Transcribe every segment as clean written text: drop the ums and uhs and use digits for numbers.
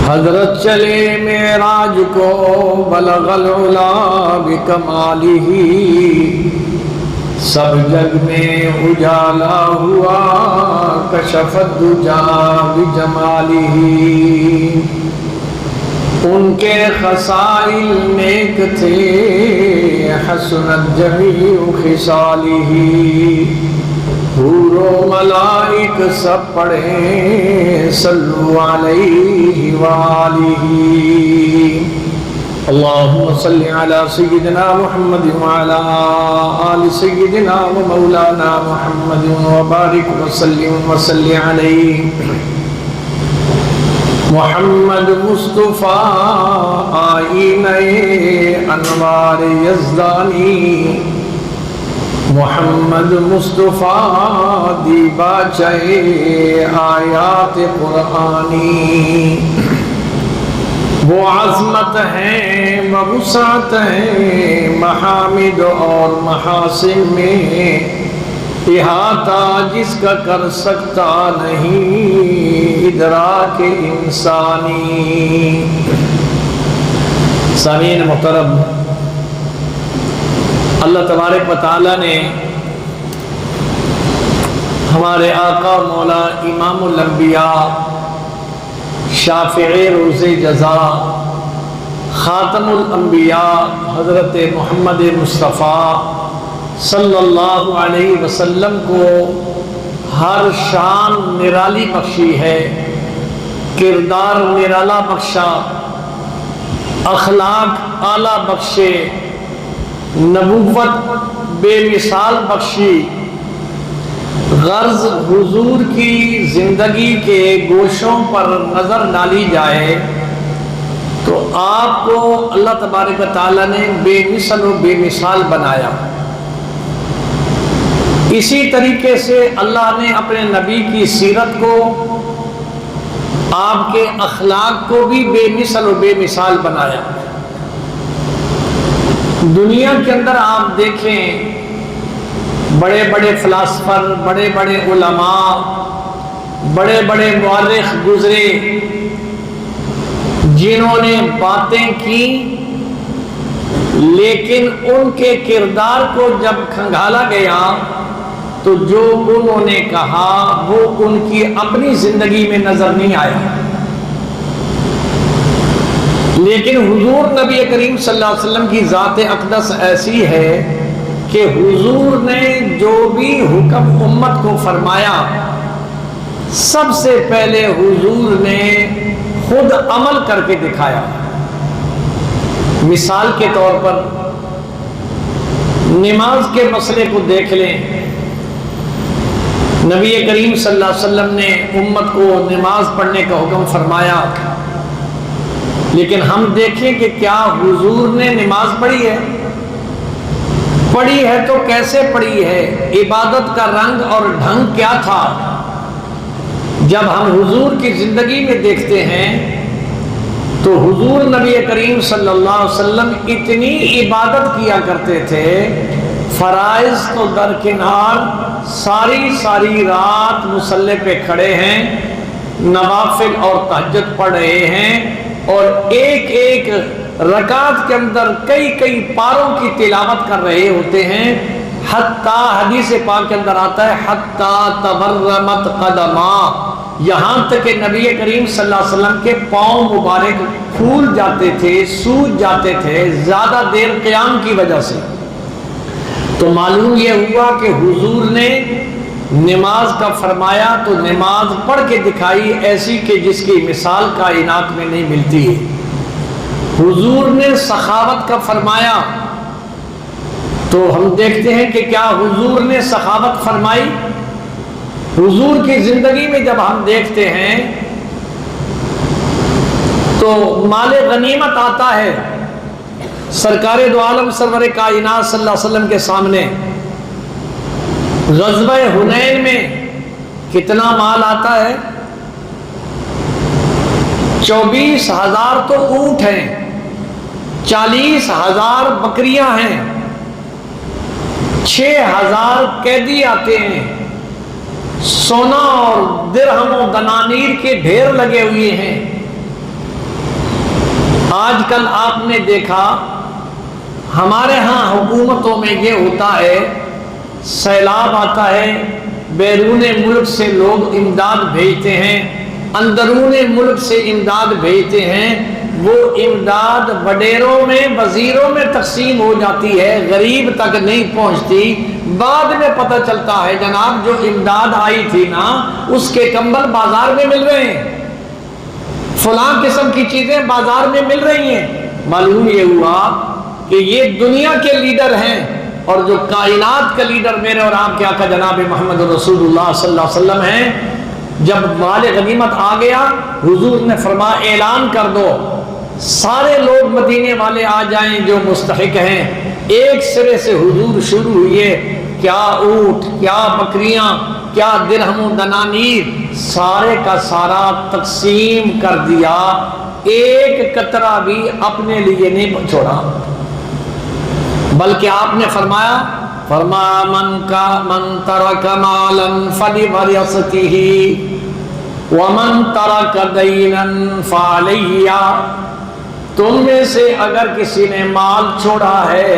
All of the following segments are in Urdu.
حضرت چلے معراج کو بلغ العلا بکمالہ، سب جگ میں اجالا ہوا کشف الدجا بجمالہ۔ ان کے خصائل نیک تھے حسنت جمیع خصالہ، حور و ملائک سب پڑھیں صلو علیہ وآلہ۔ اللہم صلی علی سیدنا محمد وعلی آل سیدنا و مولانا محمد وبارک وسلم وصلی علیہ۔ محمد مصطفیٰ آئینہ انوار یزدانی، محمد مصطفیٰ دیباچہ آیات قرآنی۔ وہ عظمت ہیں وہ وسعت ہیں محامد اور محاسن میں، احاطہ جس کا کر سکتا نہیں ادراک انسانی۔ سامعین محترم، اللہ تبارک و تعالیٰ نے ہمارے آقا مولا امام الانبیاء، شافع روز جزا، خاتم الانبیاء حضرت محمد مصطفیٰ صلی اللہ علیہ وسلم کو ہر شان نرالی بخشی ہے، کردار نرالا بخشا، اخلاق اعلیٰ بخشے، نبوت بے مثال بخشی۔ غرض حضور کی زندگی کے گوشوں پر نظر ڈالی جائے تو آپ کو اللہ تبارک و تعالیٰ نے بے مثل و بے مثال بنایا۔ اسی طریقے سے اللہ نے اپنے نبی کی سیرت کو، آپ کے اخلاق کو بھی بے مثل و بے مثال بنایا۔ دنیا کے اندر آپ دیکھیں بڑے بڑے فلاسفر، بڑے بڑے علماء، بڑے بڑے مورخ گزرے، جنہوں نے باتیں کی، لیکن ان کے کردار کو جب کھنگالا گیا تو جو انہوں نے کہا وہ ان کی اپنی زندگی میں نظر نہیں آیا۔ لیکن حضور نبی کریم صلی اللہ علیہ وسلم کی ذات اقدس ایسی ہے کہ حضور نے جو بھی حکم امت کو فرمایا، سب سے پہلے حضور نے خود عمل کر کے دکھایا۔ مثال کے طور پر نماز کے مسئلے کو دیکھ لیں، نبی کریم صلی اللہ علیہ وسلم نے امت کو نماز پڑھنے کا حکم فرمایا، لیکن ہم دیکھیں کہ کیا حضور نے نماز پڑھی ہے؟ پڑھی ہے تو کیسے پڑھی ہے؟ عبادت کا رنگ اور ڈھنگ کیا تھا؟ جب ہم حضور کی زندگی میں دیکھتے ہیں تو حضور نبی کریم صلی اللہ علیہ وسلم اتنی عبادت کیا کرتے تھے، فرائض تو درکنار ساری رات مصلی پہ کھڑے ہیں، نوافل اور تہجد پڑھ رہے ہیں، اور ایک ایک رکعت کے اندر کئی پاروں کی تلاوت کر رہے ہوتے ہیں، حتیٰ حدیث پاک کے اندر آتا ہے حتیٰ تورمت قدما، یہاں تک کہ نبی کریم صلی اللہ علیہ وسلم کے پاؤں مبارک پھول جاتے تھے، سوج جاتے تھے زیادہ دیر قیام کی وجہ سے۔ تو معلوم یہ ہوا کہ حضور نے نماز کا فرمایا تو نماز پڑھ کے دکھائی ایسی کہ جس کی مثال کائنات میں نہیں ملتی ہے۔ حضور نے سخاوت کا فرمایا تو ہم دیکھتے ہیں کہ کیا حضور نے سخاوت فرمائی؟ حضور کی زندگی میں جب ہم دیکھتے ہیں تو مال غنیمت آتا ہے سرکار دو عالم سرور کائنات صلی اللہ علیہ وسلم کے سامنے۔ غزوہ حنین میں کتنا مال آتا ہے؟ 24,000 تو اونٹ ہیں، 40,000 بکریاں ہیں، 6,000 قیدی آتے ہیں، سونا اور درہم و دنانیر کے ڈھیر لگے ہوئے ہیں، آج کل آپ نے دیکھا ہمارے ہاں حکومتوں میں یہ ہوتا ہے، سیلاب آتا ہے، بیرون ملک سے لوگ امداد بھیجتے ہیں، اندرون ملک سے امداد بھیجتے ہیں، وہ امداد وڈیروں میں وزیروں میں تقسیم ہو جاتی ہے، غریب تک نہیں پہنچتی۔ بعد میں پتہ چلتا ہے جناب جو امداد آئی تھی نا اس کے کمبل بازار میں مل رہے ہیں، فلاں قسم کی چیزیں بازار میں مل رہی ہیں۔ معلوم یہ ہوا کہ یہ دنیا کے لیڈر ہیں، اور جو کائنات کا لیڈر میرے اور آپ کے آقا جناب محمد رسول اللہ صلی اللہ علیہ وسلم ہیں۔ جب مال غنیمت آ گیا حضور نے فرمایا اعلان کر دو، سارے لوگ مدینے والے آ جائیں جو مستحق ہیں۔ ایک سرے سے حضور شروع ہوئے، کیا اونٹ، کیا بکریاں، کیا درہم و دنانیر، سارے کا سارا تقسیم کر دیا، ایک قطرہ بھی اپنے لیے نہیں چھوڑا، بلکہ آپ نے فرمایا من ترک مالا فلورثته ومن ترک دینا فعلیہ۔ تم میں سے اگر کسی نے مال چھوڑا ہے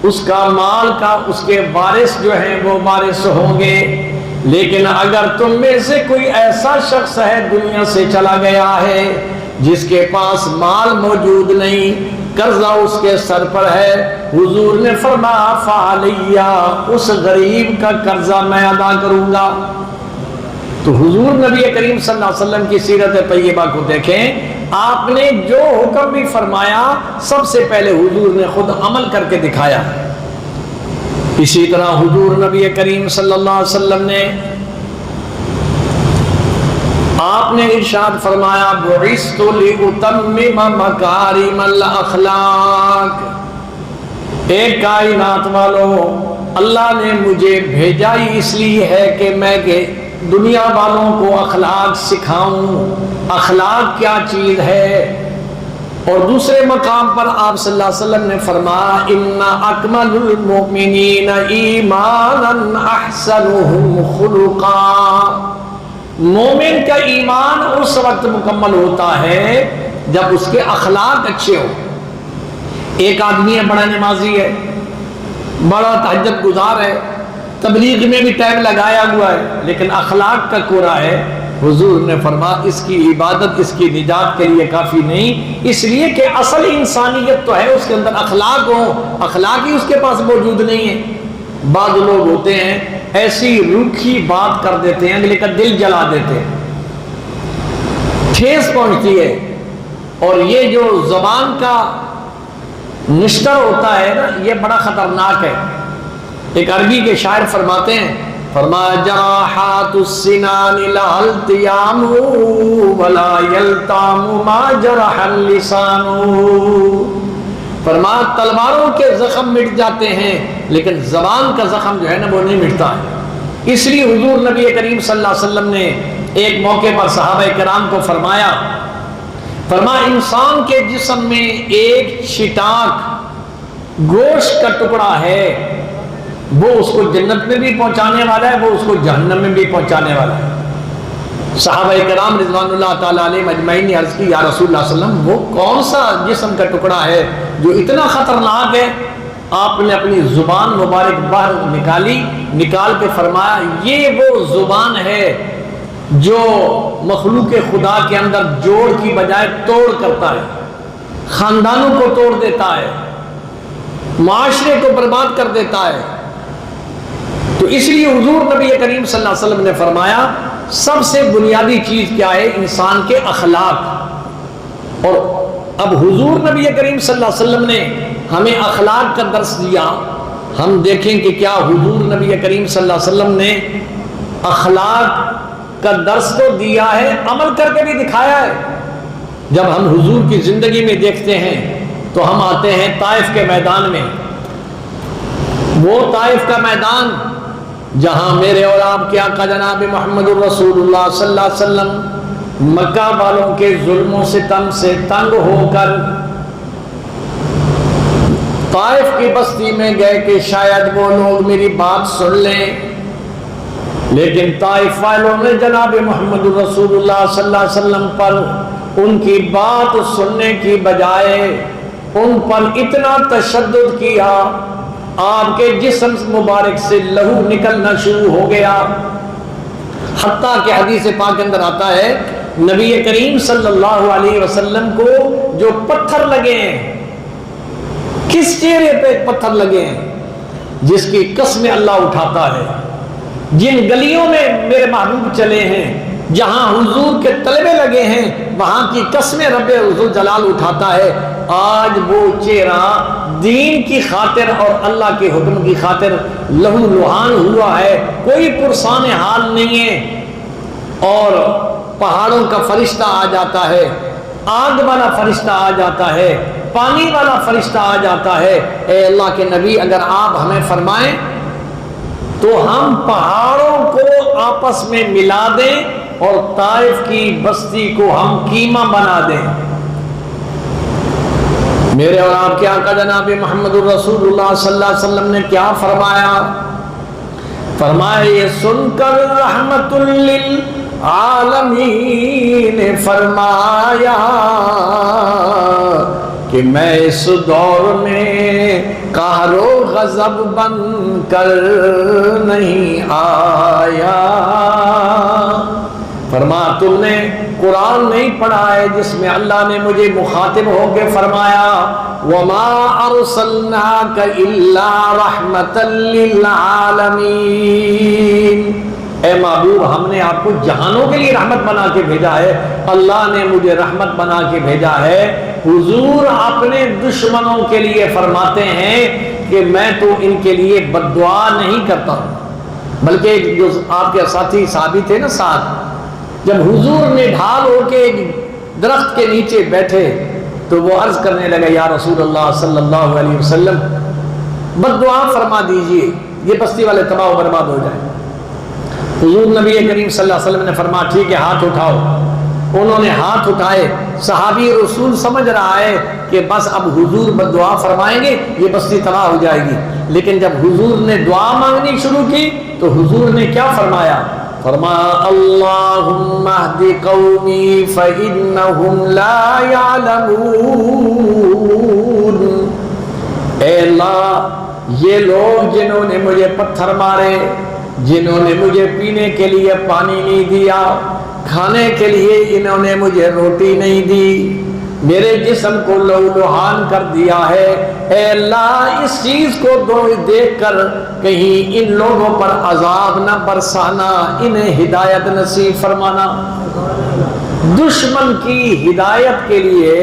اس کا مال کا اس کے وارث جو ہیں وہ وارث ہوں گے، لیکن اگر تم میں سے کوئی ایسا شخص ہے دنیا سے چلا گیا ہے جس کے پاس مال موجود نہیں، قرضہ اس کے سر پر ہے، حضور نے فرمایا فعلیہ، اس غریب کا قرضہ میں ادا کروں گا۔ تو حضور نبی کریم صلی اللہ علیہ وسلم کی سیرت طیبہ کو دیکھیں، آپ نے جو حکم بھی فرمایا سب سے پہلے حضور نے خود عمل کر کے دکھایا۔ اسی طرح حضور نبی کریم صلی اللہ علیہ وسلم نے آپ نے ارشاد فرمایا بعثت لأتمم مکارم الاخلاق۔ اے کائنات والوں، اللہ نے مجھے بھیجا ہی اس لیے ہے کہ میں دنیا والوں کو اخلاق سکھاؤں، اخلاق کیا چیز ہے۔ اور دوسرے مقام پر آپ صلی اللہ علیہ وسلم نے فرمایا ان اکمل المؤمنین ایمانا احسنهم خلقا۔ مومن کا ایمان اس وقت مکمل ہوتا ہے جب اس کے اخلاق اچھے ہو۔ ایک آدمی ہے بڑا نمازی ہے، بڑا تہجد گزار ہے، تبلیغ میں بھی ٹائم لگایا ہوا ہے، لیکن اخلاق کا کوڑا ہے۔ حضور نے فرمایا اس کی عبادت اس کی نجات کے لیے کافی نہیں، اس لیے کہ اصل انسانیت تو ہے اس کے اندر اخلاق ہو، اخلاق ہی اس کے پاس موجود نہیں ہے۔ بعض لوگ ہوتے ہیں ایسی روکھی بات کر دیتے ہیں اگلے کا دل جلا دیتے ہیں، ٹھیس پہنچتی ہے۔ اور یہ جو زبان کا نشتر ہوتا ہے نا یہ بڑا خطرناک ہے۔ ایک عربی کے شاعر فرماتے ہیں، فرمایا جراحات السنان لا التیام ولا یلتام ما جرح اللسان۔ فرمایا تلواروں کے زخم مٹ جاتے ہیں لیکن زبان کا زخم جو ہے نا وہ نہیں مٹتا ہے۔ اس لیے حضور نبی کریم صلی اللہ علیہ وسلم نے ایک موقع پر صحابہ کرام کو فرمایا انسان کے جسم میں ایک چھٹاک گوشت کا ٹکڑا ہے، وہ اس کو جنت میں بھی پہنچانے والا ہے، وہ اس کو جہنم میں بھی پہنچانے والا ہے۔ صحابہ کرام رضوان اللہ تعالیٰ علیہ مجمعین نے عرض کی یا رسول اللہ صلی اللہ علیہ وسلم وہ کون سا جسم کا ٹکڑا ہے جو اتنا خطرناک ہے؟ آپ نے اپنی زبان مبارک باہر نکال کے فرمایا یہ وہ زبان ہے جو مخلوق خدا کے اندر جوڑ کی بجائے توڑ کرتا ہے، خاندانوں کو توڑ دیتا ہے، معاشرے کو برباد کر دیتا ہے۔ تو اس لیے حضور نبی کریم صلی اللہ علیہ وسلم نے فرمایا سب سے بنیادی چیز کیا ہے؟ انسان کے اخلاق۔ اور اب حضور نبی کریم صلی اللہ علیہ وسلم نے ہمیں اخلاق کا درس دیا، ہم دیکھیں کہ کیا حضور نبی کریم صلی اللہ علیہ وسلم نے اخلاق کا درس تو دیا ہے، عمل کر کے بھی دکھایا ہے۔ جب ہم حضور کی زندگی میں دیکھتے ہیں تو ہم آتے ہیں طائف کے میدان میں، وہ طائف کا میدان جہاں میرے اور آپ کے آقا جناب محمد الرسول اللہ صلی اللہ علیہ وسلم مکہ والوں کے ظلم و ستم سے تنگ ہو کر طائف کی بستی میں گئے کہ شاید وہ لوگ میری بات سن لیں، لیکن طائف والوں نے جناب محمد الرسول اللہ صلی اللہ علیہ وسلم پر ان کی بات سننے کی بجائے ان پر اتنا تشدد کیا، آپ کے جسم مبارک سے لہو نکلنا شروع ہو گیا، حتیٰ کہ حدیث پاک کے اندر آتا ہے نبی کریم صلی اللہ علیہ وسلم کو جو پتھر لگے ہیں، کس چہرے پہ پتھر لگے ہیں جس کی قسمیں اللہ اٹھاتا ہے، جن گلیوں میں میرے محبوب چلے ہیں، جہاں حضور کے طلبے لگے ہیں، وہاں کی قسمیں رب ذو جلال اٹھاتا ہے، آج وہ چہرہ دین کی خاطر اور اللہ کے حکم کی خاطر لہو لہان ہوا ہے، کوئی پرسان حال نہیں ہے، اور پہاڑوں کا فرشتہ آ جاتا ہے، آگ والا فرشتہ آ جاتا ہے، پانی والا فرشتہ آ جاتا ہے۔ اے اللہ کے نبی، اگر آپ ہمیں فرمائیں تو ہم پہاڑوں کو آپس میں ملا دیں اور طائف کی بستی کو ہم کیما بنا دیں۔ میرے اور آپ کے آقا جناب محمد الرسول اللہ صلی اللہ علیہ وسلم نے کیا فرمایا؟ فرمایا یہ سن کر رحمت للعالمین فرمایا کہ میں اس دور میں قہر و غضب بن کر نہیں آیا۔ فرمایا تم نے قرآن نہیں پڑھا ہے جس میں اللہ نے مجھے مخاطب ہو کے فرمایا وَمَا أَرْسَلْنَاكَ إِلَّا رَحْمَةً لِلْعَالَمِينَ، اے محبوب ہم نے آپ کو جہانوں کے لیے رحمت بنا کے بھیجا ہے، اللہ نے مجھے رحمت بنا کے بھیجا ہے۔ حضور اپنے دشمنوں کے لیے فرماتے ہیں کہ میں تو ان کے لیے بد دعا نہیں کرتا ہوں، بلکہ جو آپ کے ساتھی صحابی تھے نا ساتھ، جب حضور نے ڈھال ہو کے ایک درخت کے نیچے بیٹھے تو وہ عرض کرنے لگا یا رسول اللہ صلی اللہ علیہ وسلم بد دعا فرما دیجئے، یہ بستی والے تباہ و برباد ہو جائیں۔ حضور نبی کریم صلی اللہ علیہ وسلم نے فرمایا ٹھیک ہے ہاتھ اٹھاؤ۔ انہوں نے ہاتھ اٹھائے، صحابی رسول سمجھ رہا ہے کہ بس اب حضور بد دعا فرمائیں گے یہ بستی تباہ ہو جائے گی، لیکن جب حضور نے دعا مانگنی شروع کی تو حضور نے کیا فرمایا؟ فرمایا اللہم اہد قومی فإنہم لا یعلمون، اے اللہ یہ لوگ جنہوں نے مجھے پتھر مارے، جنہوں نے مجھے پینے کے لیے پانی نہیں دیا، کھانے کے لیے انہوں نے مجھے روٹی نہیں دی، میرے جسم کو لہولہان کر دیا ہے، اے اللہ اس چیز کو دیکھ کر کہیں ان لوگوں پر عذاب نہ برسانا، انہیں ہدایت نصیب فرمانا۔ دشمن کی ہدایت کے لیے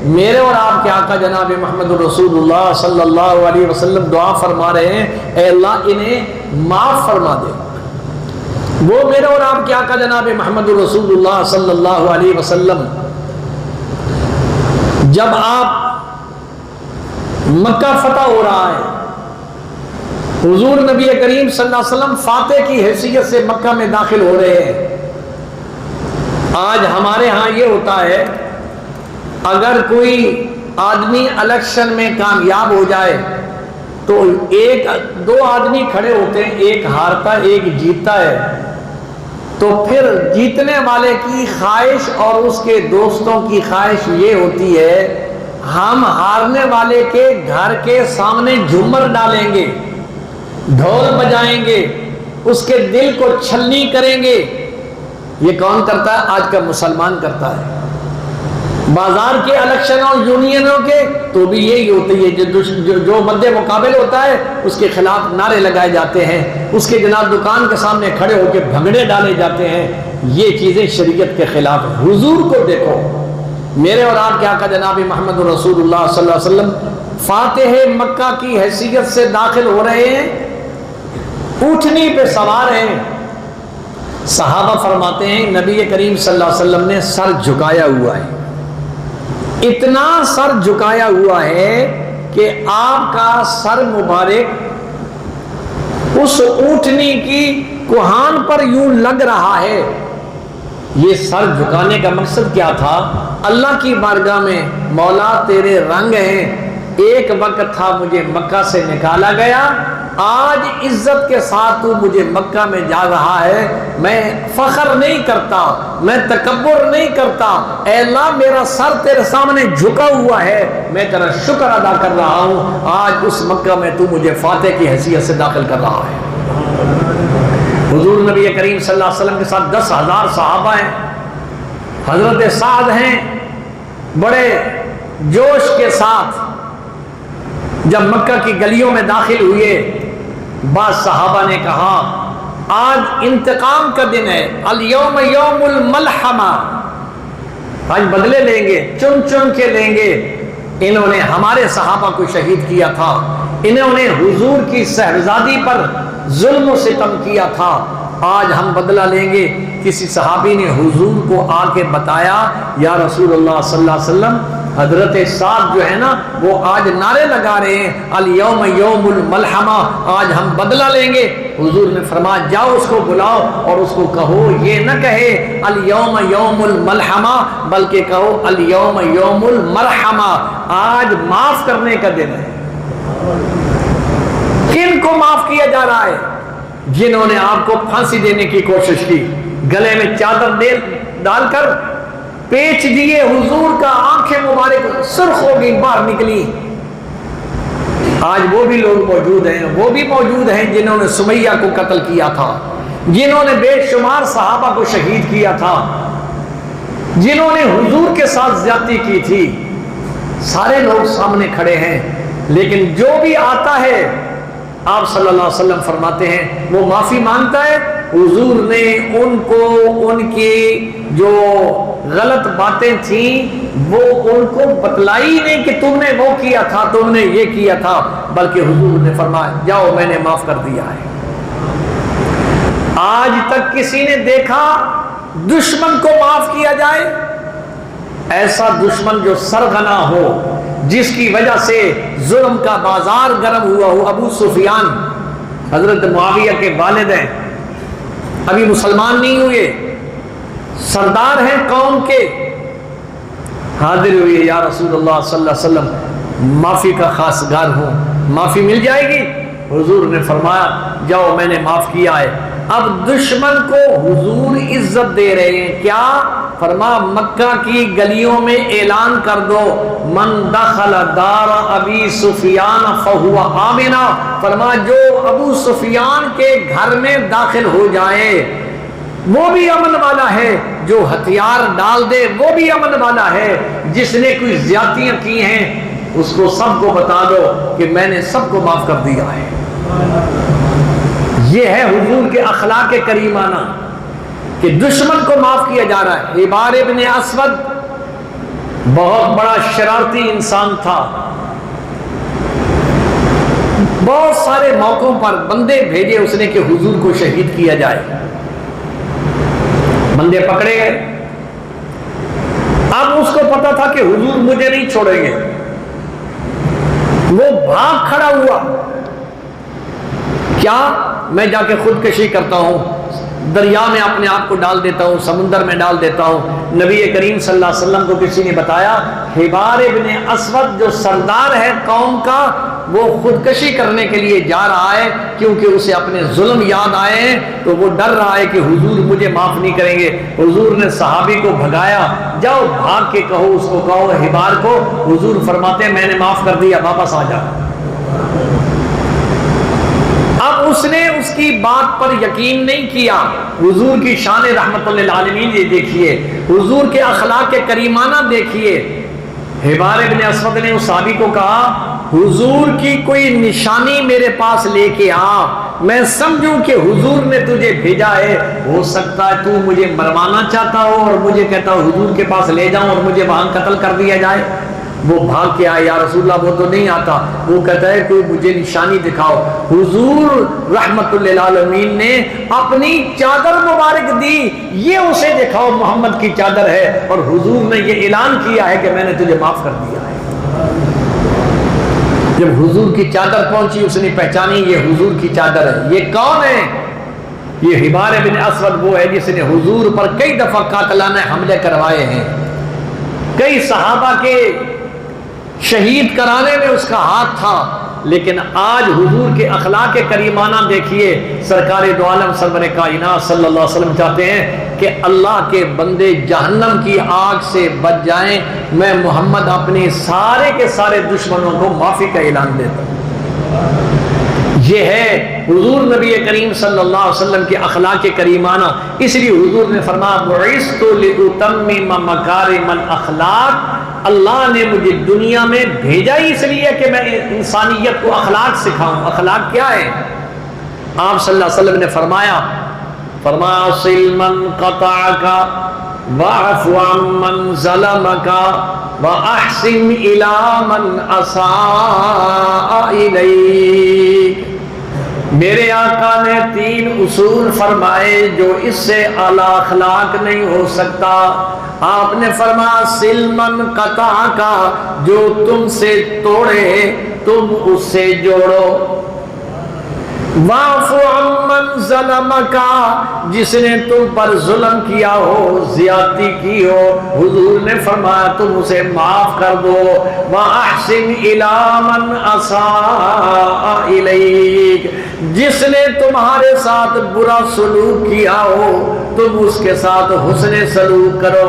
میرے اور آپ کے آقا جناب محمد رسول اللہ صلی اللہ علیہ وسلم دعا فرما رہے ہیں اے اللہ انہیں معاف فرما دے۔ وہ میرے اور آپ کے آقا جناب محمد رسول اللہ صلی اللہ علیہ وسلم جب آپ مکہ فتح ہو رہا ہے، حضور نبی کریم صلی اللہ علیہ وسلم فاتح کی حیثیت سے مکہ میں داخل ہو رہے ہیں۔ آج ہمارے ہاں یہ ہوتا ہے اگر کوئی آدمی الیکشن میں کامیاب ہو جائے تو ایک دو آدمی کھڑے ہوتے ہیں، ایک ہارتا ایک جیتتا ہے، تو پھر جیتنے والے کی خواہش اور اس کے دوستوں کی خواہش یہ ہوتی ہے ہم ہارنے والے کے گھر کے سامنے جھومر ڈالیں گے، ڈھول بجائیں گے، اس کے دل کو چھلنی کریں گے۔ یہ کون کرتا ہے؟ آج کا مسلمان کرتا ہے۔ بازار کے الیکشنوں یونینوں کے تو بھی یہی ہوتی ہے، جو مد مقابل ہوتا ہے اس کے خلاف نعرے لگائے جاتے ہیں، اس کے جناب دکان کے سامنے کھڑے ہو کے بھنگڑے ڈالے جاتے ہیں، یہ چیزیں شریعت کے خلاف ہیں۔ حضور کو دیکھو، میرے اور آپ کے آقا جناب محمد رسول اللہ صلی اللہ علیہ وسلم فاتح مکہ کی حیثیت سے داخل ہو رہے ہیں، اونٹنی پہ سوار ہیں۔ صحابہ فرماتے ہیں نبی کریم صلی اللہ علیہ وسلم نے سر جھکایا ہوا ہے، اتنا سر جھکایا ہوا ہے کہ آپ کا سر مبارک اس اونٹنی کی کوہان پر یوں لگ رہا ہے۔ یہ سر جھکانے کا مقصد کیا تھا؟ اللہ کی بارگاہ میں مولا تیرے رنگ ہیں، ایک وقت تھا مجھے مکہ سے نکالا گیا، آج عزت کے ساتھ تو مجھے مکہ میں جا رہا ہے، میں فخر نہیں کرتا، میں تکبر نہیں کرتا، اے اللہ میرا سر تیرے سامنے جھکا ہوا ہے، میں تیرا شکر ادا کر رہا ہوں، آج اس مکہ میں تو مجھے فاتح کی حیثیت سے داخل کر رہا ہے۔ حضور نبی کریم صلی اللہ علیہ وسلم کے ساتھ 10,000 صحابہ ہیں، حضرت سعد ہیں، بڑے جوش کے ساتھ جب مکہ کی گلیوں میں داخل ہوئے، بعض صحابہ نے کہا آج انتقام کا دن ہے، الیوم یوم الملحمہ، آج بدلے لیں گے، چن چن کے لیں گے، انہوں نے ہمارے صحابہ کو شہید کیا تھا، انہوں نے حضور کی صاحبزادی پر ظلم و ستم کیا تھا، آج ہم بدلہ لیں گے۔ کسی صحابی نے حضور کو آ کے بتایا، یا رسول اللہ صلی اللہ علیہ وسلم، حضرت سعد جو ہے نا وہ آج نعرے لگا رہے ہیں الیوم یوم الملحمہ، آج ہم بدلہ لیں گے۔ حضور نے فرمایا جاؤ اس کو بلاؤ اور اس کو کہو یہ نہ کہے الیوم یوم الملحمہ، بلکہ کہو الیوم یوم المرحمہ، آج معاف کرنے کا دن ہے۔ کن کو معاف کیا جا رہا ہے؟ جنہوں نے آپ کو پھانسی دینے کی کوشش کی، گلے میں چادر ڈال کر پیچ دیے، حضور کا آنکھیں مبارک سرخ ہو گئی، باہر نکلی۔ آج وہ بھی لوگ موجود ہیں، وہ بھی موجود ہیں جنہوں نے سمیہ کو قتل کیا تھا، جنہوں نے بے شمار صحابہ کو شہید کیا تھا، جنہوں نے حضور کے ساتھ زیادتی کی تھی، سارے لوگ سامنے کھڑے ہیں۔ لیکن جو بھی آتا ہے آپ صلی اللہ علیہ وسلم فرماتے ہیں وہ معافی مانگتا ہے۔ حضور نے ان کو ان کی جو غلط باتیں تھیں وہ ان کو بتلائی نہیں کہ تم نے وہ کیا تھا، تم نے یہ کیا تھا، بلکہ حضور نے فرمایا جاؤ میں نے معاف کر دیا ہے۔ آج تک کسی نے دیکھا دشمن کو معاف کیا جائے؟ ایسا دشمن جو سرغنا ہو، جس کی وجہ سے ظلم کا بازار گرم ہوا ہو۔ ابو سفیان حضرت معاویہ کے والد ہیں، ابھی مسلمان نہیں ہوئے، سردار ہیں قوم کے، حاضر ہوئے یا رسول اللہ صلی اللہ علیہ وسلم معافی کا خواستگار ہوں، معافی مل جائے گی؟ حضور نے فرمایا جاؤ میں نے معاف کیا ہے۔ اب دشمن کو حضور عزت دے رہے ہیں، کیا فرما مکہ کی گلیوں میں اعلان کر دو من دخل دار ابی سفیان فہو آمنا، فرما جو ابو سفیان کے گھر میں داخل ہو جائے وہ بھی امن والا ہے، جو ہتھیار ڈال دے وہ بھی امن والا ہے، جس نے کوئی زیادتیاں کی ہیں اس کو سب کو بتا دو کہ میں نے سب کو معاف کر دیا ہے۔ یہ ہے حضور کے اخلاق کریمانہ کہ دشمن کو معاف کیا جا رہا ہے۔ حبار ابن اسود بہت بڑا شرارتی انسان تھا، بہت سارے موقعوں پر بندے بھیجے اس نے کہ حضور کو شہید کیا جائے، بندے پکڑے گئے۔ اب اس کو پتا تھا کہ حضور مجھے نہیں چھوڑیں گے، وہ بھاگ کھڑا ہوا، کیا میں جا کے خودکشی کرتا ہوں، دریا میں اپنے آپ کو ڈال دیتا ہوں، سمندر میں ڈال دیتا ہوں۔ نبی کریم صلی اللہ علیہ وسلم کو کسی نے بتایا حبار ابن اسود جو سردار ہے قوم کا وہ خودکشی کرنے کے لیے جا رہا ہے، کیونکہ اسے اپنے ظلم یاد آئے ہیں تو وہ ڈر رہا ہے کہ حضور مجھے معاف نہیں کریں گے۔ حضور نے صحابی کو بھگایا، جاؤ بھاگ کے کہو، اس کو کہو حبار کو، حضور فرماتے ہیں میں نے معاف کر دیا، واپس آ جا۔ اب اس نے اس کی بات پر یقین نہیں کیا۔ حضور کی شان رحمت للعالمین یہ دیکھیے، حضور کے اخلاق کریمانہ دیکھیے۔ حبار ابن اسود نے اس صحابی کو کہا حضور کی کوئی نشانی میرے پاس لے کے آ، میں سمجھوں کہ حضور نے تجھے بھیجا ہے، ہو سکتا ہے تو مجھے مروانا چاہتا ہو اور مجھے کہتا ہو حضور کے پاس لے جاؤں اور مجھے وہاں قتل کر دیا جائے۔ وہ بھاگ کے آئے، یا رسول اللہ وہ تو نہیں آتا، وہ کہتا ہے کوئی مجھے نشانی دکھاؤ۔ حضور رحمت للعالمین نے اپنی چادر مبارک دی، یہ اسے دکھاؤ محمد کی چادر ہے، اور حضور نے یہ اعلان کیا ہے کہ میں نے تجھے معاف کر دیا ہے۔ جب حضور کی چادر پہنچی اس نے پہچانی یہ حضور کی چادر ہے۔ یہ کون ہے؟ یہ حبار بن اسود وہ ہے جس نے حضور پر کئی دفعہ قاتلانہ حملے کروائے ہیں، کئی صحابہ کے شہید کرانے میں اس کا ہاتھ تھا، لیکن آج حضور کے اخلاق کریمانہ دیکھیے. سرکار دو عالم سرور کائنات صلی اللہ علیہ وسلم چاہتے ہیں کہ اللہ کے بندے جہنم کی آگ سے بچ جائیں، میں محمد اپنی سارے کے سارے دشمنوں کو معافی کا اعلان دیتا ہوں. یہ ہے حضور نبی کریم صلی اللہ علیہ وسلم کے اخلاق کریمانہ. اس لیے حضور نے فرمایا بعثت لأتمم مکارم الاخلاق، اللہ نے مجھے دنیا میں بھیجا ہی اس لیے کہ میں انسانیت کو اخلاق سکھاؤں. اخلاق کیا ہے؟ آپ صلی اللہ علیہ وسلم نے فرمایا صل من قطعک واعف عمن ظلمک واحسن الی من اساء الیک. میرے آقا نے 3 اصول فرمائے جو اس سے اعلی اخلاق نہیں ہو سکتا. آپ نے فرمایا سل من قطعک، جو تم سے توڑے تم اس سے جوڑو. واعف عمن ظلمک، جس نے تم پر ظلم کیا ہو، زیادتی کی ہو، حضور نے فرمایا تم اسے معاف کر دو. واحسن الی من اساء الیک، جس نے تمہارے ساتھ برا سلوک کیا ہو تم اس کے ساتھ حسن سلوک کرو.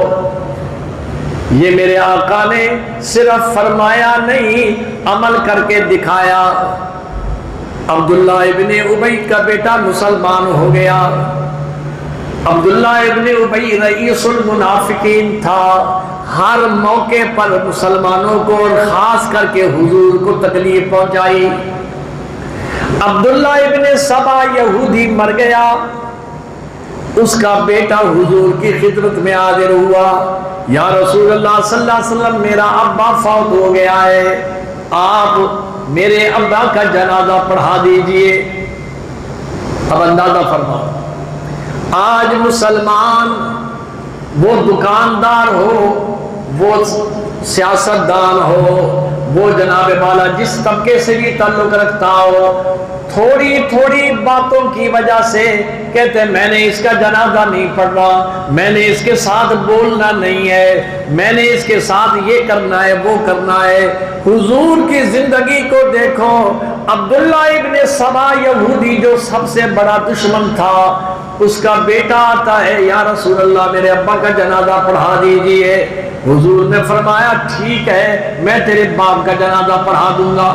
یہ میرے آقا نے صرف فرمایا نہیں، عمل کر کے دکھایا. عبداللہ ابن ابی کا بیٹا مسلمان ہو گیا. عبداللہ ابن ابی رئیس المنافقین تھا. ہر موقع پر مسلمانوں کو اور خاص کر کے حضور کو تکلیف پہنچائی. عبداللہ ابن سبا یہودی مر گیا، اس کا بیٹا حضور کی خدمت میں حاضر ہوا. یا رسول اللہ صلی اللہ علیہ وسلم، میرا ابا فوت ہو گیا ہے، آپ میرے ابا کا جنازہ پڑھا دیجئے. اب اندازہ فرماؤ، آج مسلمان وہ دکاندار ہو، وہ سیاستدان ہو، وہ جناب والا جس طبقے سے بھی تعلق رکھتا ہو، تھوڑی تھوڑی باتوں کی وجہ سے کہتے ہیں میں نے اس کا جنازہ نہیں پڑھنا، میں نے اس کے ساتھ بولنا نہیں ہے، میں نے اس کے ساتھ یہ کرنا ہے وہ کرنا ہے. حضور کی زندگی کو دیکھو. عبداللہ ابن سبا یہودی جو سب سے بڑا دشمن تھا، اس کا بیٹا آتا ہے یا رسول اللہ میرے ابا کا جنازہ پڑھا دیجئے. حضور نے فرمایا ٹھیک ہے، میں تیرے باپ کا جنازہ پڑھا دوں گا.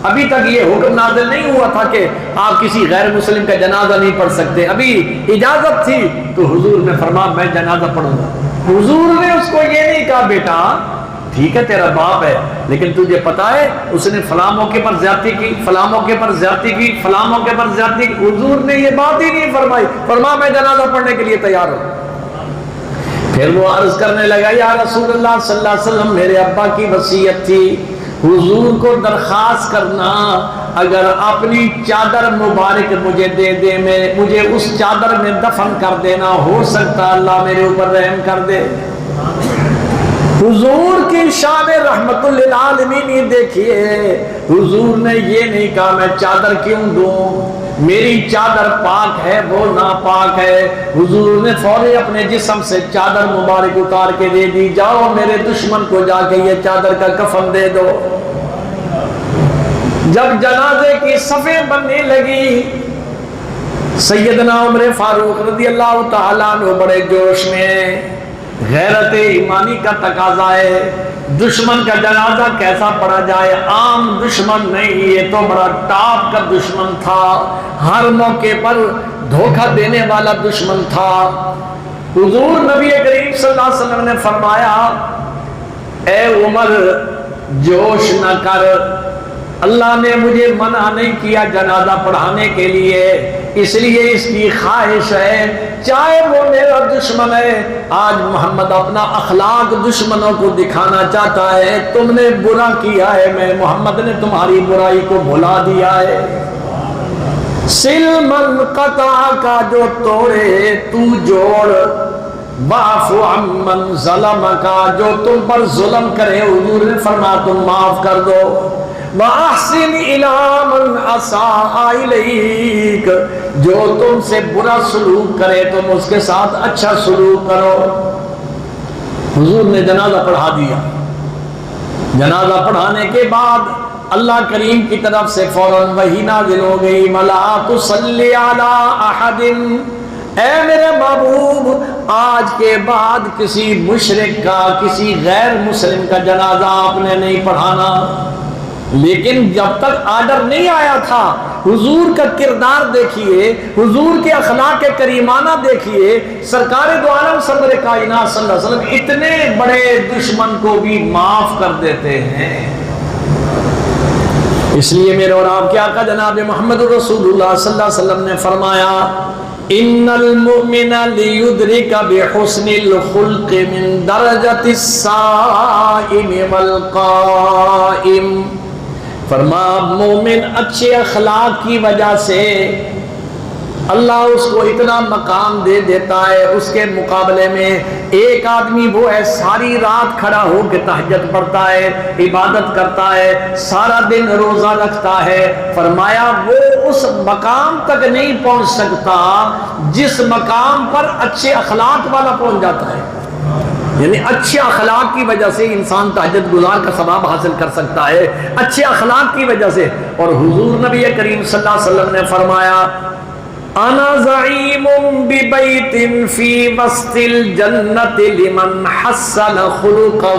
ابھی تک یہ حکم نازل نہیں ہوا تھا کہ آپ کسی غیر مسلم کا جنازہ نہیں پڑھ سکتے، ابھی اجازت تھی. تو حضور نے فرمایا میں جنازہ پڑھوں گا. حضور نے اس کو یہ نہیں کہا بیٹا ٹھیک ہے تیرا باپ ہے، لیکن تجھے پتا ہے اس نے فلاں موقع پر زیادتی کی، فلاں موقع پر زیادتی کی، فلاں موقع پر زیادتی کی. حضور نے یہ بات ہی نہیں فرمائی، فرمایا میں جنازہ پڑھنے کے لیے تیار ہوں. پھر وہ عرض کرنے لگا یا رسول اللہ صلی اللہ علیہ وسلم، میرے ابا کی وصیت تھی حضور کو درخواست کرنا اگر اپنی چادر مبارک مجھے دے دے، مجھے اس چادر میں دفن کر دینا، ہو سکتا اللہ میرے اوپر رحم کر دے. حضور کی شان رحمت للعالمین یہ دیکھیے. حضور نے یہ نہیں کہا میں چادر کیوں دوں، میری چادر پاک ہے وہ ناپاک ہے. حضور نے فوری اپنے جسم سے چادر مبارک اتار کے دے دی، جاؤ میرے دشمن کو جا کے یہ چادر کا کفن دے دو. جب جنازے کی صفیں بننے لگی، سیدنا عمر فاروق رضی اللہ تعالیٰ عنہ بڑے جوش میں، غیرت ایمانی کا تقاضا ہے، دشمن کا جنازہ کیسا پڑھا جائے. عام دشمن نہیں، یہ تو بڑا ٹاپ کا دشمن تھا، ہر موقع پر دھوکہ دینے والا دشمن تھا. حضور نبی کریم صلی اللہ علیہ وسلم نے فرمایا اے عمر جوش نہ کر، اللہ نے مجھے منع نہیں کیا جنازہ پڑھانے کے لیے، اس لیے اس کی خواہش ہے چاہے وہ میرا دشمن ہے. آج محمد اپنا اخلاق دشمنوں کو دکھانا چاہتا ہے، تم نے برا کیا ہے، میں محمد نے تمہاری برائی کو بھلا دیا ہے. سل من قطع کا جو توڑے تو جوڑ، واعف عمن ظلم کا جو تم پر ظلم کرے حضور نے فرمایا تم معاف کر دو. وَأَحْسِنْ إِلَىٰ مَنْ أَسَاءَ إِلَيْكَ جو تم سے برا سلوک کرے تم اس کے ساتھ اچھا سلوک کرو. حضور نے جنازہ پڑھا دیا. جنازہ پڑھانے کے بعد اللہ کریم کی طرف سے فوراً وحی نازل ہو گئی، وَلَا تُصَلِّ عَلَىٰ أَحَدٍ، اے میرے محبوب آج کے بعد کسی مشرک کا، کسی غیر مسلم کا جنازہ آپ نے نہیں پڑھانا۔ لیکن جب تک آرڈر نہیں آیا تھا، حضور کا کردار دیکھیے، حضور کے اخلاق کریمانہ دیکھیے، سرکار دو عالم سرور کائنات صلی اللہ علیہ وسلم اتنے بڑے دشمن کو بھی معاف کر دیتے ہیں۔ اس لیے میرے اور آپ کے آقا جناب محمد رسول اللہ صلی اللہ علیہ وسلم نے فرمایا، ان المؤمن لیدرک بحسن الخلق من درجۃ الصائم والقائم، فرما مومن اچھے اخلاق کی وجہ سے اللہ اس کو اتنا مقام دے دیتا ہے، اس کے مقابلے میں ایک آدمی وہ ہے ساری رات کھڑا ہو کے تہجد پڑھتا ہے، عبادت کرتا ہے، سارا دن روزہ رکھتا ہے، فرمایا وہ اس مقام تک نہیں پہنچ سکتا جس مقام پر اچھے اخلاق والا پہنچ جاتا ہے۔ یعنی اچھے اخلاق کی وجہ سے انسان تہجد گزار کا ثواب حاصل کر سکتا ہے، اچھے اخلاق کی وجہ سے۔ اور حضور نبی کریم صلی اللہ علیہ وسلم نے فرمایا، انا زعیم ببیت فی وسط الجنت لمن حسن خلقہ،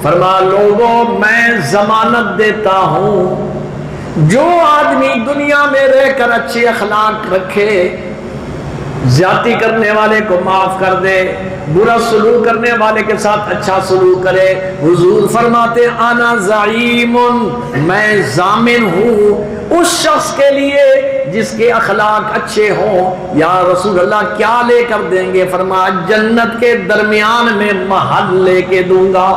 فرما لوگوں میں ضمانت دیتا ہوں جو آدمی دنیا میں رہ کر اچھے اخلاق رکھے، زیادتی کرنے والے کو معاف کر دے، برا سلوک کرنے والے کے ساتھ اچھا سلوک کرے، حضور فرماتے انا زعیم، میں ضامن ہوں اس شخص کے لیے جس کے اخلاق اچھے ہوں۔ یا رسول اللہ کیا لے کر دیں گے؟ فرمایا جنت کے درمیان میں محل لے کے دوں گا،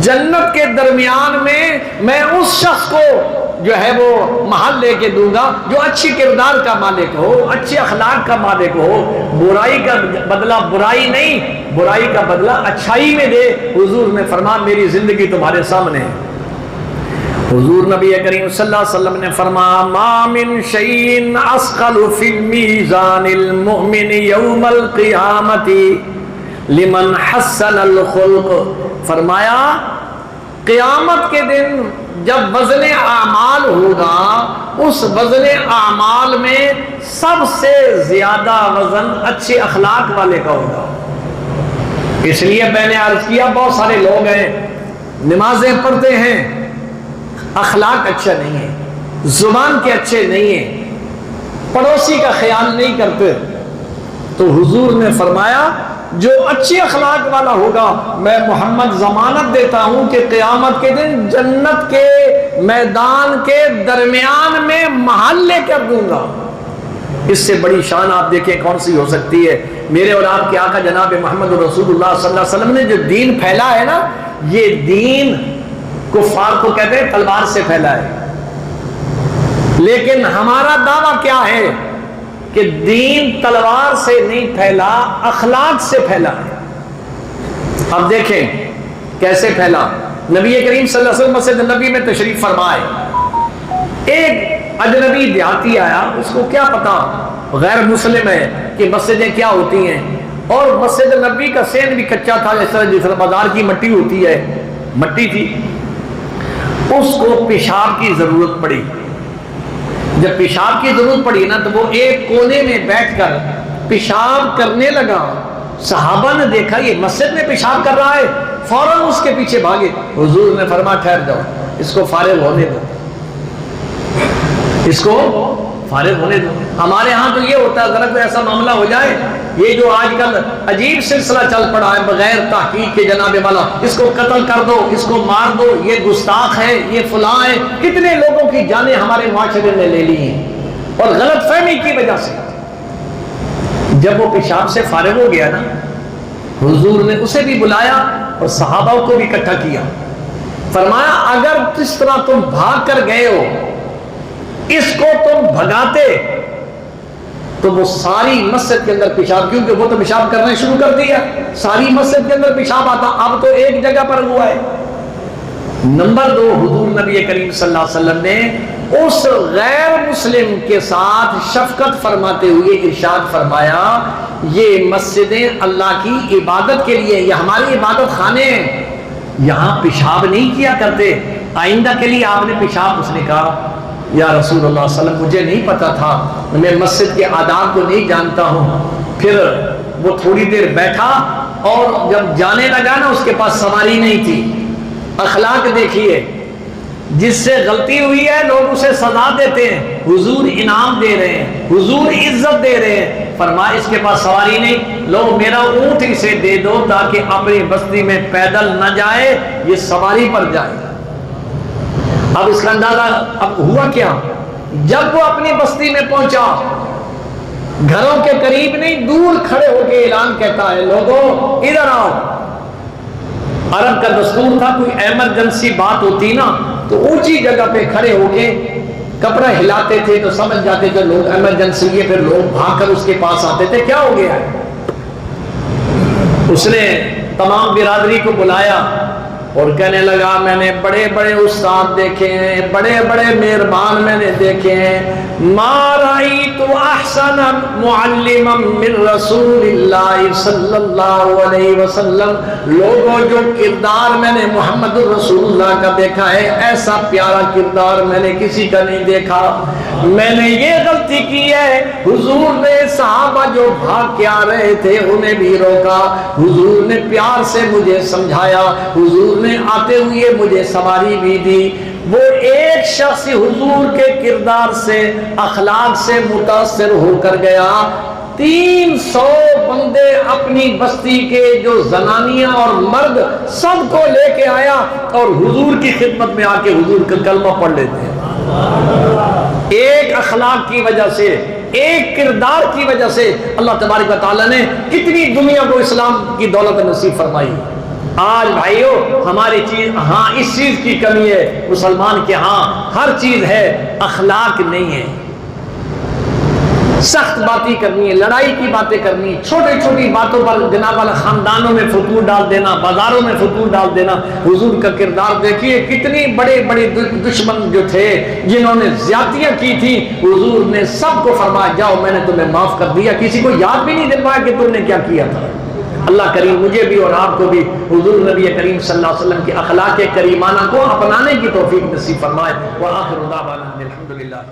جنت کے درمیان میں اس شخص کو جو ہے وہ محل لے کے دوں گا جو اچھی کردار کا مالک ہو، اچھے اخلاق کا مالک ہو، برائی کا بدلہ برائی نہیں، برائی کا بدلہ اچھائی میں دے۔ حضور نے فرمایا میری زندگی تمہارے سامنے ہے۔ حضور نبی کریم صلی اللہ علیہ وسلم نے فرمایا ما من شیء اثقل فی المیزان المؤمن یوم القیامت لمن حسن الخلق، فرمایا قیامت کے دن جب وزن اعمال ہوگا، اس وزن اعمال میں سب سے زیادہ وزن اچھے اخلاق والے کا ہوگا۔ اس لیے میں نے عرض کیا بہت سارے لوگ ہیں نمازیں پڑھتے ہیں، اخلاق اچھا نہیں ہے، زبان کے اچھے نہیں ہیں، پڑوسی کا خیال نہیں کرتے، تو حضور نے فرمایا جو اچھے اخلاق والا ہوگا میں محمد ضمانت دیتا ہوں کہ قیامت کے دن جنت کے میدان کے درمیان میں محل لے کر دوں گا۔ اس سے بڑی شان آپ دیکھیں کون سی ہو سکتی ہے؟ میرے اور آپ کے آقا جناب محمد رسول اللہ صلی اللہ علیہ وسلم نے جو دین پھیلا ہے نا، یہ دین کفار کو کہتے ہیں تلوار سے پھیلا ہے، لیکن ہمارا دعویٰ کیا ہے کہ دین تلوار سے نہیں پھیلا، اخلاق سے پھیلا ہے۔ اب دیکھیں کیسے پھیلا۔ نبی کریم صلی اللہ علیہ وسلم مسجد نبی میں تشریف فرمائے، ایک اجنبی دیہاتی آیا، اس کو کیا پتا غیر مسلم ہے کہ مسجدیں کیا ہوتی ہیں، اور مسجد نبی کا سین بھی کچا تھا، جس طرح بازار کی مٹی ہوتی ہے، مٹی تھی۔ اس کو پیشاب کی ضرورت پڑی، جب پیشاب کی ضرورت پڑی نا تو وہ ایک کونے میں بیٹھ کر پیشاب کرنے لگا۔ صحابہ نے دیکھا یہ مسجد میں پیشاب کر رہا ہے، فوراً اس کے پیچھے بھاگے۔ حضور نے فرمایا ٹھہر جاؤ، اس کو فارغ ہونے دو، اس کو فارغ ہونے دو۔ ہمارے ہاں تو یہ ہوتا ہے ذرا کوئی ایسا معاملہ ہو جائے، یہ جو آج کل عجیب سلسلہ چل پڑا ہے بغیر تحقیق کے جناب والا، اس کو قتل کر دو، اس کو مار دو، یہ گستاخ ہے، یہ فلاں ہے۔ کتنے لوگوں کی جانیں ہمارے معاشرے نے لے لی ہیں، اور غلط فہمی کی وجہ سے۔ جب وہ پیشاب سے فارغ ہو گیا نا، حضور نے اسے بھی بلایا اور صحابہ کو بھی اکٹھا کیا، فرمایا اگر جس طرح تم بھاگ کر گئے ہو اس کو تم بھگاتے تو وہ ساری مسجد کے اندر پیشاب، کیونکہ وہ تو پیشاب کرنا شروع کر دیا، ساری مسجد کے اندر پیشاب آتا، اب تو ایک جگہ پر ہوا ہے۔ نمبر 2، حضور نبی کریم صلی اللہ علیہ وسلم نے اس غیر مسلم کے ساتھ شفقت فرماتے ہوئے ارشاد فرمایا یہ مسجدیں اللہ کی عبادت کے لیے، یہ ہماری عبادت خانے ہیں، یہاں پیشاب نہیں کیا کرتے، آئندہ کے لیے آپ نے پیشاب، اس نے کہا یا رسول اللہ صلی اللہ علیہ وسلم مجھے نہیں پتا تھا، میں مسجد کے آداب کو نہیں جانتا ہوں۔ پھر وہ تھوڑی دیر بیٹھا اور جب جانے لگا نا، اس کے پاس سواری نہیں تھی۔ اخلاق دیکھیے، جس سے غلطی ہوئی ہے لوگ اسے سزا دیتے ہیں، حضور انعام دے رہے ہیں، حضور عزت دے رہے ہیں۔ فرمایا اس کے پاس سواری نہیں، لو میرا اونٹ اسے دے دو تاکہ اپنی بستی میں پیدل نہ جائے، یہ سواری پر جائے۔ اب اس کا اندازہ اب ہوا کیا، جب وہ اپنی بستی میں پہنچا، گھروں کے قریب نہیں، دور کھڑے ہو کے اعلان کہتا ہے لوگوں ادھر آؤ۔ عرب کا دستور تھا، کوئی ایمرجنسی بات ہوتی نا تو اونچی جگہ پہ کھڑے ہو کے کپڑا ہلاتے تھے تو سمجھ جاتے تھے لوگ ایمرجنسی ہے، پھر لوگ بھاگ کر اس کے پاس آتے تھے، کیا ہو گیا ہے۔ اس نے تمام برادری کو بلایا اور کہنے لگا میں نے بڑے بڑے استاد دیکھے ہیں، بڑے بڑے مہربان میں نے دیکھے ہیں، ما رأیت احسن معلما من رسول اللہ صلی اللہ علیہ وسلم۔ لوگوں جو کردار میں نے محمد الرسول اللہ کا دیکھا ہے، ایسا پیارا کردار میں نے کسی کا نہیں دیکھا۔ میں نے یہ غلطی کی ہے، حضور نے صحابہ جو بھاگ کے آ رہے تھے انہیں بھی روکا، حضور نے پیار سے مجھے سمجھایا، حضور نے آتے ہوئے مجھے سواری بھی دی۔ وہ ایک شخص حضور کے کردار سے، اخلاق سے متاثر ہو کر گیا، 300 بندے اپنی بستی کے جو زنانیاں اور مرد سب کو لے کے آیا اور حضور کی خدمت میں آ کے حضور کا کلمہ پڑھ لیتے ہیں۔ ایک اخلاق کی وجہ سے، ایک کردار کی وجہ سے اللہ تبارک و تعالیٰ نے کتنی دنیا کو اسلام کی دولت نصیب فرمائی۔ آج بھائیو ہماری چیز، ہاں اس چیز کی کمی ہے، مسلمان کے ہاں ہر چیز ہے، اخلاق نہیں ہے۔ سخت باتیں کرنی ہے، لڑائی کی باتیں کرنی، چھوٹی چھوٹی باتوں پر جناب والا خاندانوں میں فتور ڈال دینا، بازاروں میں فتور ڈال دینا۔ حضور کا کردار دیکھیے، کتنی بڑے بڑے دشمن جو تھے جنہوں نے زیادتیاں کی تھی، حضور نے سب کو فرمایا جاؤ میں نے تمہیں معاف کر دیا، کسی کو یاد بھی نہیں دلوایا کہ تم نے کیا کیا تھا۔ اللہ کریم مجھے بھی اور آپ کو بھی حضور نبی کریم صلی اللہ علیہ وسلم کی اخلاق کریمانہ کو اپنانے کی توفیق نصیب فرمائے۔ وآخر دعوانا الحمدللہ۔